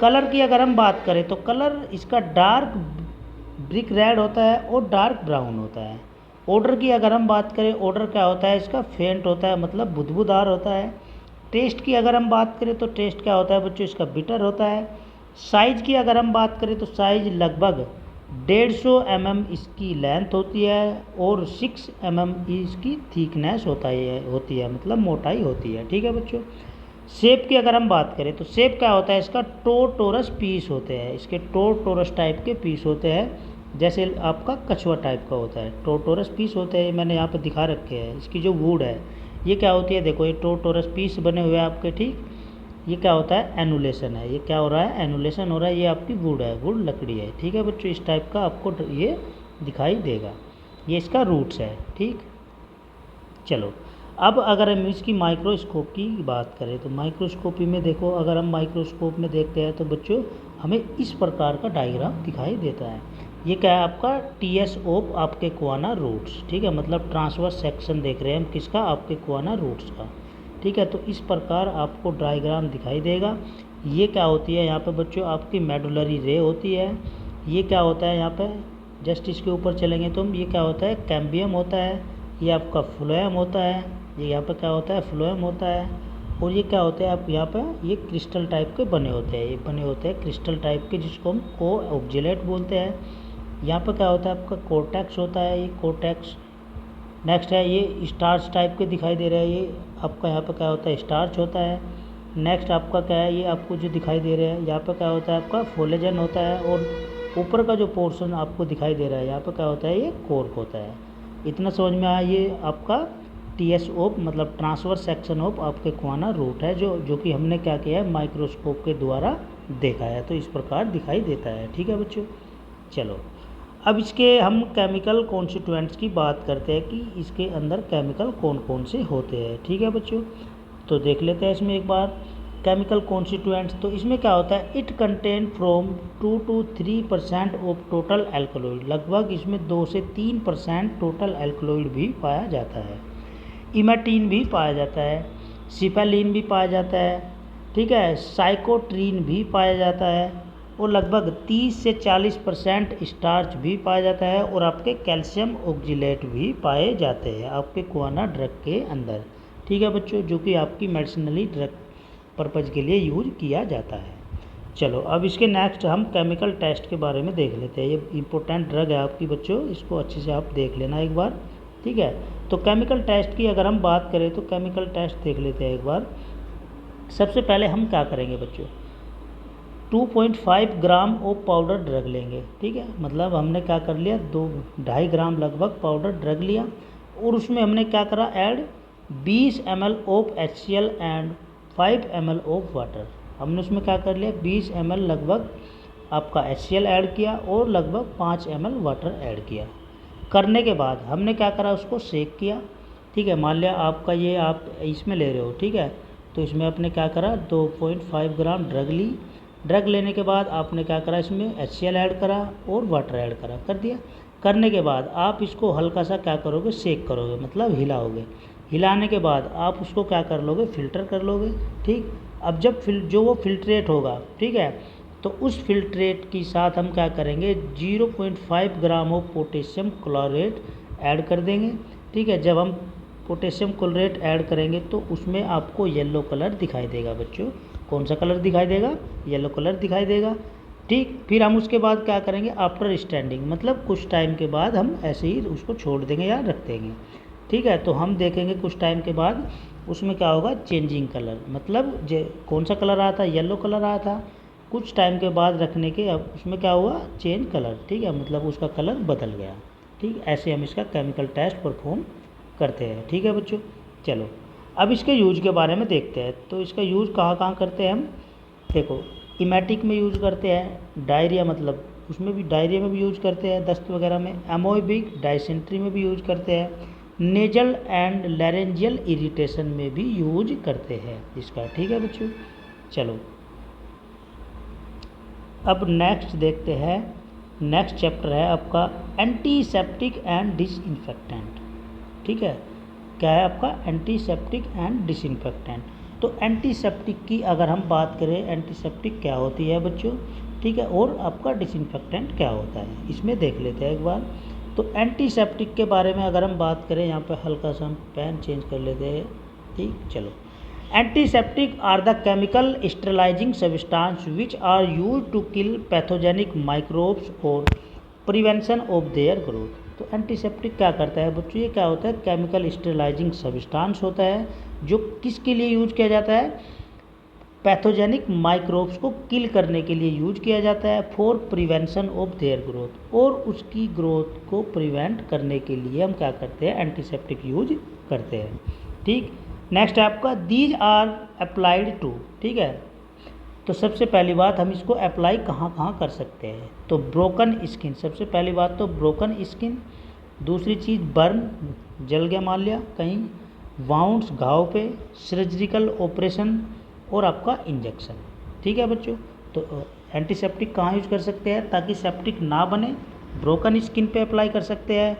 कलर की अगर हम बात करें तो कलर इसका डार्क ब्रिक रेड होता है और डार्क ब्राउन होता है। ऑर्डर की अगर हम बात करें, ऑर्डर क्या होता है इसका, फेंट होता है, मतलब बुदबुदार होता है। टेस्ट की अगर हम बात करें तो टेस्ट क्या होता है बच्चों, इसका बिटर होता है। साइज़ की अगर हम बात करें तो साइज़ लगभग 150 mm इसकी लेंथ होती है, और 6 mm इसकी थिकनेस होती है, मतलब मोटाई होती है, ठीक है बच्चों। शेप की अगर हम बात करें तो शेप क्या होता है इसका, टोरस पीस होते हैं, इसके टोरस टाइप के पीस होते हैं, जैसे आपका कछुआ टाइप का होता है, टोरस पीस होते हैं, मैंने यहाँ पर दिखा रखे हैं। इसकी जो वुड है ये क्या होती है, देखो ये टोरस पीस बने हुए हैं आपके, ठीक। ये क्या होता है, एनुलेशन है, ये क्या हो रहा है, एनुलेशन हो रहा है, ये आपकी वुड है, वुड लकड़ी है, ठीक है बच्चों, इस टाइप का आपको ये दिखाई देगा, ये इसका रूट्स है, ठीक। चलो, अब अगर हम इसकी माइक्रोस्कोप की बात करें, तो माइक्रोस्कोपी में देखो, अगर हम माइक्रोस्कोप में देखते हैं तो बच्चों हमें इस प्रकार का डायग्राम दिखाई देता है। ये क्या है आपका, टीएस ऑफ आपके कुआना रूट्स, ठीक है, मतलब ट्रांसवर्स सेक्शन देख रहे हैं हम किसका, आपके कुआना रूट्स का, ठीक है। तो इस प्रकार आपको डायग्राम दिखाई देगा। ये क्या होती है यहाँ पे बच्चों, आपकी मेडुलरी रे होती है। ये क्या होता है यहाँ पे, जस्ट इसके ऊपर चलेंगे तो हम, ये क्या होता है, कैम्बियम होता है, ये आपका फ्लोएम होता है, ये यहाँ पे क्या होता है, फ्लोएम होता है, और ये क्या होता है, आप यहाँ पे ये क्रिस्टल टाइप के बने होते हैं, ये बने होते हैं क्रिस्टल टाइप के, जिसको हम को ऑब्जेलेट बोलते हैं। यहाँ पे क्या होता है आपका कोर्टेक्स होता है, ये कोर्टेक्स, नेक्स्ट है ये स्टार्च टाइप के दिखाई दे रहा है, ये आपका यहाँ पे क्या होता है, स्टार्च होता है। नेक्स्ट आपका क्या है, ये आपको जो दिखाई दे रहा है यहाँ पे क्या होता है, आपका फोलेजन होता है। और ऊपर का जो पोर्शन आपको दिखाई दे रहा है यहाँ पे क्या होता है, ये कॉर्क होता है। इतना समझ में आया। ये आपका TS ऑफ मतलब ट्रांसवर्स सेक्शन ऑफ आपके क्वाना रूट है, जो कि हमने क्या किया है, माइक्रोस्कोप के द्वारा देखा है। तो इस प्रकार दिखाई देता है। ठीक है बच्चों, चलो अब इसके हम केमिकल कॉन्स्टिट्यूएंट्स की बात करते हैं कि इसके अंदर केमिकल कौन कौन से होते हैं। ठीक है बच्चों, तो देख लेते हैं इसमें एक बार केमिकल कॉन्स्टिट्यूएंट्स। तो इसमें क्या होता है, it contain from 2 to 3% of total alkaloid. लगभग इसमें 2 से 3% टोटल एल्कलॉइड भी पाया जाता है। इमेटीन भी पाया जाता है, सिपेलिन भी पाया जाता है, ठीक है, साइकोट्रीन भी पाया जाता है, और लगभग 30 से 40% स्टार्च भी पाया जाता है, और आपके कैल्शियम ऑक्जिलेट भी पाए जाते हैं आपके क्वाना ड्रग के अंदर। ठीक है बच्चों, जो कि आपकी मेडिसिनली ड्रग पर्पज़ के लिए यूज किया जाता है। चलो अब इसके नेक्स्ट हम केमिकल टेस्ट के बारे में देख लेते हैं। ये इंपॉर्टेंट ड्रग है आपकी बच्चों, इसको अच्छे से आप देख लेना एक बार। ठीक है, तो केमिकल टेस्ट की अगर हम बात करें तो केमिकल टेस्ट देख लेते हैं एक बार। सबसे पहले हम क्या करेंगे बच्चों, 2.5 ग्राम ऑफ पाउडर ड्रग लेंगे। ठीक है, मतलब हमने क्या कर लिया, 2.5 ग्राम लगभग पाउडर ड्रग लिया, और उसमें हमने क्या करा, add 20 ml of HCl and 5 ml of water. हमने उसमें क्या कर लिया, 20 ml लगभग आपका HCl ऐड किया और लगभग 5 ml वाटर ऐड किया। करने के बाद हमने क्या करा, उसको शेक किया। ठीक है, मान लिया आपका ये आप इसमें ले रहे हो, ठीक है, तो इसमें आपने क्या करा, 2.5 ग्राम ड्रग ली। ड्रग लेने के बाद आपने क्या करा, इसमें HCl ऐड करा और वाटर ऐड करा, कर दिया। करने के बाद आप इसको हल्का सा क्या करोगे, शेक करोगे, मतलब हिलाओगे। हिलाने के बाद आप उसको क्या कर लोगे, फ़िल्टर कर लोगे। ठीक, अब जब जो वो फिल्ट्रेट होगा, ठीक है, तो उस फिल्ट्रेट के साथ हम क्या करेंगे, 0.5 gram of potassium chlorate add कर देंगे। ठीक है, जब हम पोटेशियम क्लोरेट ऐड करेंगे तो उसमें आपको येलो कलर दिखाई देगा बच्चों। कौन सा कलर दिखाई देगा, येलो कलर दिखाई देगा। ठीक, फिर हम उसके बाद क्या करेंगे, आफ्टर स्टैंडिंग मतलब कुछ टाइम के बाद हम ऐसे ही उसको छोड़ देंगे या रख देंगे। ठीक है, तो हम देखेंगे कुछ टाइम के बाद उसमें क्या होगा, चेंजिंग कलर, मतलब कौन सा कलर आया था, येलो कलर आया था। कुछ टाइम के बाद रखने के अब उसमें क्या हुआ, चेंज कलर। ठीक है, मतलब उसका कलर बदल गया। ठीक, ऐसे हम इसका केमिकल टेस्ट परफॉर्म करते हैं। ठीक है बच्चों, चलो अब इसके यूज के बारे में देखते हैं। तो इसका यूज़ कहाँ कहाँ करते हैं हम, देखो इमेटिक में यूज़ करते हैं, डायरिया मतलब उसमें भी, डायरिया में भी यूज़ करते हैं, दस्त वगैरह में, एमोइबिक डाइसेंट्री में भी यूज करते हैं, नेजल एंड लैरेंजियल इरिटेशन में भी यूज करते हैं इसका। ठीक है बच्चों, चलो अब नेक्स्ट देखते हैं। नेक्स्ट चैप्टर है आपका एंटीसेप्टिक एंड डिसइंफेक्टेंट। ठीक है, क्या है आपका, एंटीसेप्टिक एंड डिसइंफेक्टेंट। तो एंटीसेप्टिक की अगर हम बात करें, एंटीसेप्टिक क्या होती है बच्चों, ठीक है, और आपका डिसइंफेक्टेंट क्या होता है, इसमें देख लेते हैं एक बार। तो एंटीसेप्टिक के बारे में अगर हम बात करें, यहाँ पे हल्का सा हम पेन चेंज कर लेते हैं। ठीक, चलो antiseptic are the chemical sterilising substance which are use to kill pathogenic microbes और प्रिवेंशन ऑफ देयर ग्रोथ। तो एंटीसेप्टिक क्या करता है बच्चों, ये क्या होता है, केमिकल स्टेरिलाइजिंग सब्सटेंस होता है जो किसके लिए यूज किया जाता है, पैथोजेनिक माइक्रोब्स को किल करने के लिए यूज किया जाता है, for prevention of their growth, और उसकी ग्रोथ को प्रिवेंट करने के लिए हम क्या करते हैं, एंटीसेप्टिक यूज करते हैं। ठीक, नेक्स्ट है आपका दीज आर अप्लाइड टू। ठीक है, तो सबसे पहली बात हम इसको अप्लाई कहाँ कहाँ कर सकते हैं, तो ब्रोकन स्किन, सबसे पहली बात तो ब्रोकन स्किन। दूसरी चीज़ बर्न, जल गया मान लिया कहीं, वाउंड्स घाव पे, सर्जिकल ऑपरेशन, और आपका इंजेक्शन। ठीक है बच्चों, तो एंटीसेप्टिक कहाँ यूज कर सकते हैं ताकि सेप्टिक ना बने, ब्रोकन स्किन पे अप्लाई कर सकते हैं,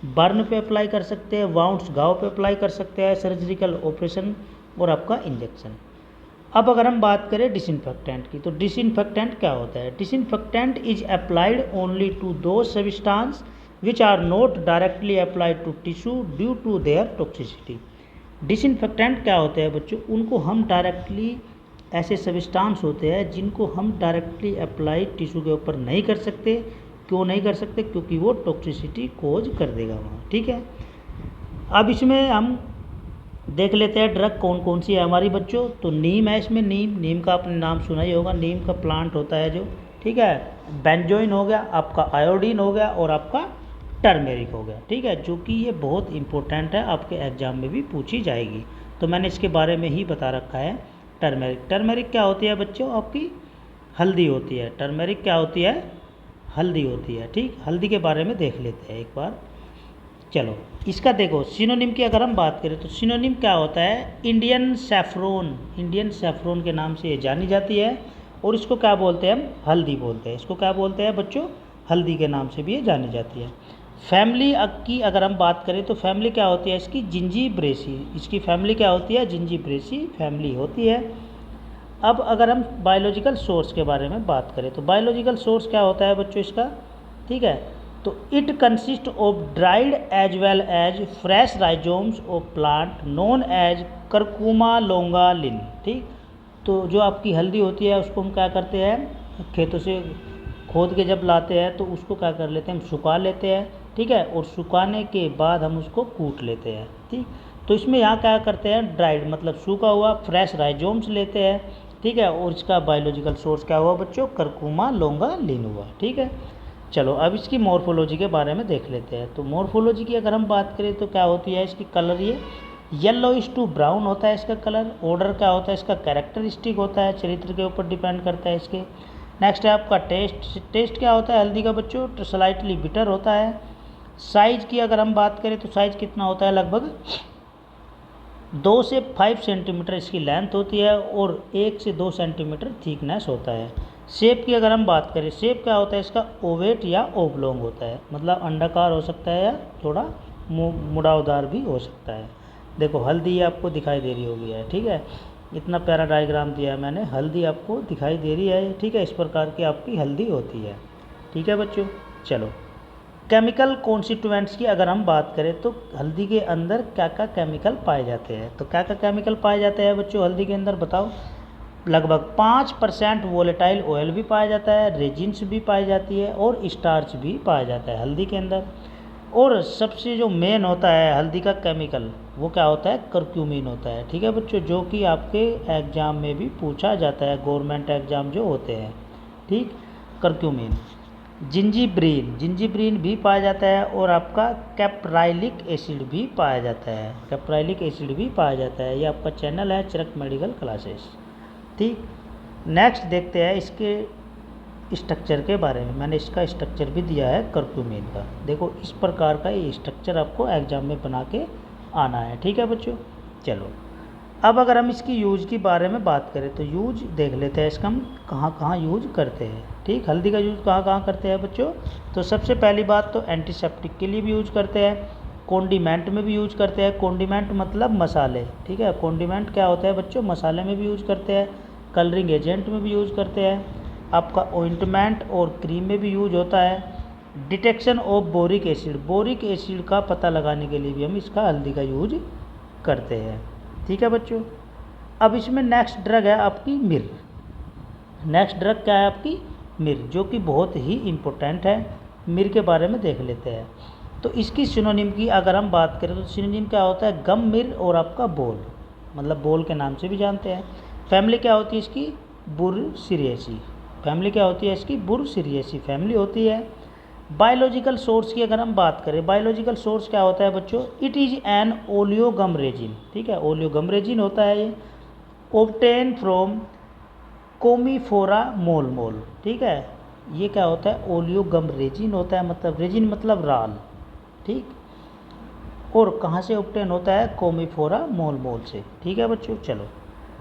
बर्न पे अप्लाई कर सकते हैं, वाउंड्स घाव पे अप्लाई कर सकते हैं, सर्जिकल ऑपरेशन और आपका इंजेक्शन। अब अगर हम बात करें डिसइंफेक्टेंट की, तो डिसइंफेक्टेंट क्या होता है, disinfectant is applied only to those substance which are not directly applied to tissue due to their toxicity. Disinfectant क्या होते हैं बच्चों, उनको हम डायरेक्टली, ऐसे सब्सटेंस होते हैं जिनको हम डायरेक्टली अप्लाई टिश्यू के ऊपर नहीं कर सकते। क्यों नहीं कर सकते, क्योंकि वो टॉक्सिसिटी कोज कर देगा वहाँ। ठीक है, अब इसमें हम देख लेते हैं ड्रग कौन कौन सी है हमारी बच्चों। तो नीम है इसमें, नीम का आपने नाम सुना ही होगा, नीम का प्लांट होता है जो, ठीक है। बेंजोइन हो गया, आपका आयोडीन हो गया, और आपका टर्मेरिक हो गया, ठीक है, जो कि ये बहुत इंपॉर्टेंट है, आपके एग्जाम में भी पूछी जाएगी। तो मैंने इसके बारे में ही बता रखा है। टर्मेरिक क्या होती है बच्चों? आपकी हल्दी होती है। टर्मेरिक क्या होती है? हल्दी होती है, ठीक। हल्दी के बारे में देख लेते हैं एक बार। चलो इसका देखो सिनोनिम की अगर हम बात करें तो सिनोनिम क्या होता है? इंडियन सैफरोन, इंडियन सैफरोन के नाम से ये जानी जाती है। और इसको क्या बोलते हैं? हम हल्दी बोलते हैं। इसको क्या बोलते हैं बच्चों? हल्दी के नाम से भी ये जानी जाती है। फैमिली की अगर हम बात करें तो फैमिली क्या होती है इसकी? जिंजीब्रेसी। इसकी फैमिली क्या होती है? जिंजीब्रेसी फैमिली होती है। अब अगर हम बायोलॉजिकल सोर्स के बारे में बात करें तो बायोलॉजिकल सोर्स क्या होता है बच्चों इसका? ठीक है, तो it consist of dried as well as fresh rhizomes of plant known as Curcuma longa Linn, ठीक। तो जो आपकी हल्दी होती है उसको हम क्या करते हैं? खेतों से खोद के जब लाते हैं तो उसको क्या कर लेते हैं? हम सुखा लेते हैं, ठीक है, और सुखाने के बाद हम उसको कूट लेते हैं, ठीक। तो इसमें यहाँ क्या करते हैं? ड्राइड मतलब सूखा हुआ फ्रेश राइजोम्स लेते हैं, ठीक है, और इसका बायोलॉजिकल सोर्स क्या हुआ बच्चों? करकुमा लोंगालिन हुआ, ठीक है। चलो अब इसकी मॉर्फोलॉजी के बारे में देख लेते हैं। तो मॉर्फोलॉजी की अगर हम बात करें तो क्या होती है इसकी? कलर ये येलोइश टू ब्राउन होता है इसका कलर। ऑर्डर क्या होता है इसका? कैरेक्टरिस्टिक होता है, चरित्र के ऊपर डिपेंड करता है इसके। नेक्स्ट है आपका टेस्ट। टेस्ट क्या होता है हल्दी का बच्चों? तो स्लाइटली बिटर होता है। साइज की अगर हम बात करें तो साइज कितना होता है? लगभग 2 से 5 सेंटीमीटर इसकी लेंथ होती है और 1 से 2 सेंटीमीटर थिकनेस होता है। शेप की अगर हम बात करें, शेप क्या होता है इसका? ओवेट या ओब्लोंग होता है, मतलब अंडाकार हो सकता है या थोड़ा मुड़ावदार भी हो सकता है। देखो हल्दी आपको दिखाई दे रही होगी है, ठीक है, इतना प्यारा डायग्राम दिया है मैंने, हल्दी आपको दिखाई दे रही है, ठीक है। इस प्रकार की आपकी हल्दी होती है, ठीक है बच्चों। चलो केमिकल कॉन्स्टिट्यूएंट्स की अगर हम बात करें तो हल्दी के अंदर क्या क्या केमिकल पाए जाते हैं? तो क्या क्या केमिकल पाए जाते हैं बच्चों हल्दी के अंदर? बताओ। लगभग 5% वोलेटाइल ऑयल भी पाया जाता है, रेजिन्स भी पाई जाती है, और स्टार्च भी पाया जाता है हल्दी के अंदर। और सबसे जो मेन होता है हल्दी का केमिकल वो क्या होता है? करक्यूमिन होता है, ठीक है बच्चों, जो कि आपके एग्ज़ाम में भी पूछा जाता है, गवर्नमेंट एग्ज़ाम जो होते हैं, ठीक। करक्यूमिन। जिंजीब्रीन भी पाया जाता है, और आपका कैप्राइलिक एसिड भी पाया जाता है, कैप्राइलिक एसिड भी पाया जाता है। ये आपका चैनल है चिरक मेडिकल क्लासेस, ठीक। नेक्स्ट देखते हैं इसके स्ट्रक्चर के बारे में। मैंने इसका स्ट्रक्चर भी दिया है करक्यूमिन का। देखो इस प्रकार का ये स्ट्रक्चर आपको एग्जाम में बना के आना है, ठीक है बच्चों। चलो अब अगर हम इसकी यूज की बारे में बात करें तो यूज देख लेते हैं इसका हम कहाँ कहाँ यूज करते हैं, ठीक। हल्दी का यूज कहाँ कहाँ करते हैं बच्चों? तो सबसे पहली बात तो एंटीसेप्टिक के लिए भी यूज करते हैं, कॉन्डिमेंट में भी यूज करते हैं। कॉन्डिमेंट मतलब मसाले, ठीक है। कॉन्डिमेंट क्या होता है बच्चों? मसाले में भी यूज करते हैं, कलरिंग एजेंट में भी यूज करते हैं, आपका ऑइंटमेंट और क्रीम में भी यूज होता है। Detection of boric acid, boric acid का पता लगाने के लिए भी हम इसका हल्दी का यूज करते हैं, ठीक है बच्चों। अब इसमें नेक्स्ट ड्रग है आपकी मिर्र। नेक्स्ट ड्रग क्या है आपकी? मिर्र, जो कि बहुत ही इम्पोर्टेंट है। मिर्र के बारे में देख लेते हैं। तो इसकी सिनोनिम की अगर हम बात करें तो सिनोनिम क्या होता है? गम मिर्र और आपका बोल, मतलब बोल के नाम से भी जानते हैं। फैमिली क्या होती है इसकी? बुरसिरिएसी। फैमिली क्या होती है इसकी? बुरसिरिएसी फैमिली होती है। बायोलॉजिकल सोर्स की अगर हम बात करें, बायोलॉजिकल सोर्स क्या होता है बच्चों? It is an oleo-gum resin, ठीक है, ओलियोगम रेजिन होता है ये। ऑब्टेन फ्रॉम कोमीफोरा मोल, ठीक है। ये क्या होता है? ओलियोगम रेजिन होता है, मतलब रेजिन मतलब राल, ठीक। और कहाँ से ऑब्टेन होता है? कोमीफोरा मोल से, ठीक है बच्चों। चलो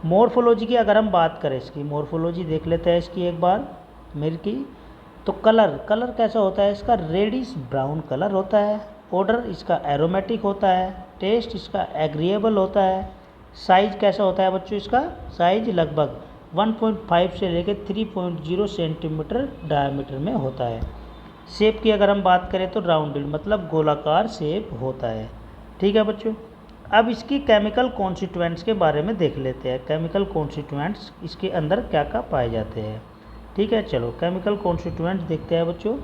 मॉर्फोलॉजी की अगर हम बात करें, इसकी मॉर्फोलॉजी देख लेते हैं इसकी एक बार मिर्र की। तो कलर कैसा होता है इसका? रेडिश ब्राउन कलर होता है। ऑर्डर इसका एरोमेटिक होता है। टेस्ट इसका एग्रीएबल होता है। साइज कैसा होता है बच्चों इसका? साइज लगभग 1.5 से लेकर 3.0 सेंटीमीटर डायमीटर में होता है। शेप की अगर हम बात करें तो राउंडेड मतलब गोलाकार शेप होता है, ठीक है बच्चों। अब इसकी केमिकल कॉन्स्टिट्यूएंट्स के बारे में देख लेते हैं। केमिकल कॉन्स्टिट्यूएंट्स इसके अंदर क्या क्या पाए जाते हैं, ठीक है। चलो केमिकल कॉन्स्टिट्यूएंट्स देखते हैं बच्चों।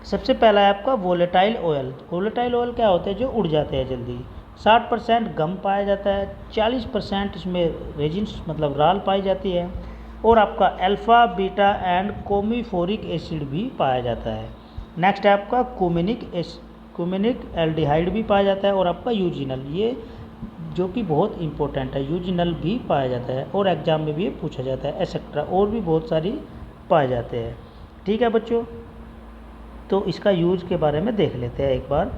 सबसे पहला है आपका वोलेटाइल ऑयल। वोलेटाइल ऑयल क्या होते हैं? जो उड़ जाते हैं जल्दी। 60% गम पाया जाता है, 40% इसमें रेजिन्स मतलब राल पाई जाती है, और आपका अल्फ़ा बीटा एंड कोमीफोरिक एसिड भी पाया जाता है। नेक्स्ट है आपका क्यूमेनिक एल्डिहाइड भी पाया जाता है, और आपका यूजिनल, ये जो कि बहुत इंपॉर्टेंट है, यूजिनल भी पाया जाता है और एग्जाम में भी ये पूछा जाता है, एक्सेट्रा और भी बहुत सारी पाए जाते हैं। ठीक है बच्चों, तो इसका यूज के बारे में देख लेते हैं एक बार,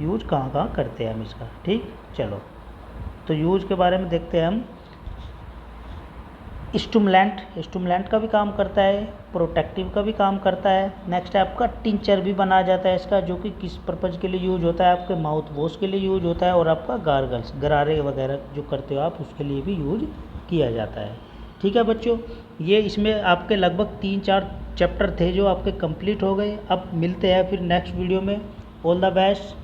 यूज कहाँ कहाँ करते हैं हम इसका। ठीक, चलो तो यूज के बारे में देखते हैं हम। स्टूमुलेंट का भी काम करता है, प्रोटेक्टिव का भी काम करता है। नेक्स्ट है आपका टिंचर भी बनाया जाता है इसका, जो कि किस पर्पज़ के लिए यूज होता है, आपके माउथ वॉश के लिए यूज होता है, और आपका गार्गल्स गरारे वगैरह जो करते हो आप उसके लिए भी यूज किया जाता है। ठीक है बच्चों, ये इसमें आपके लगभग 3-4 चैप्टर थे जो आपके कंप्लीट हो गए। अब मिलते हैं फिर नेक्स्ट वीडियो में। All the best.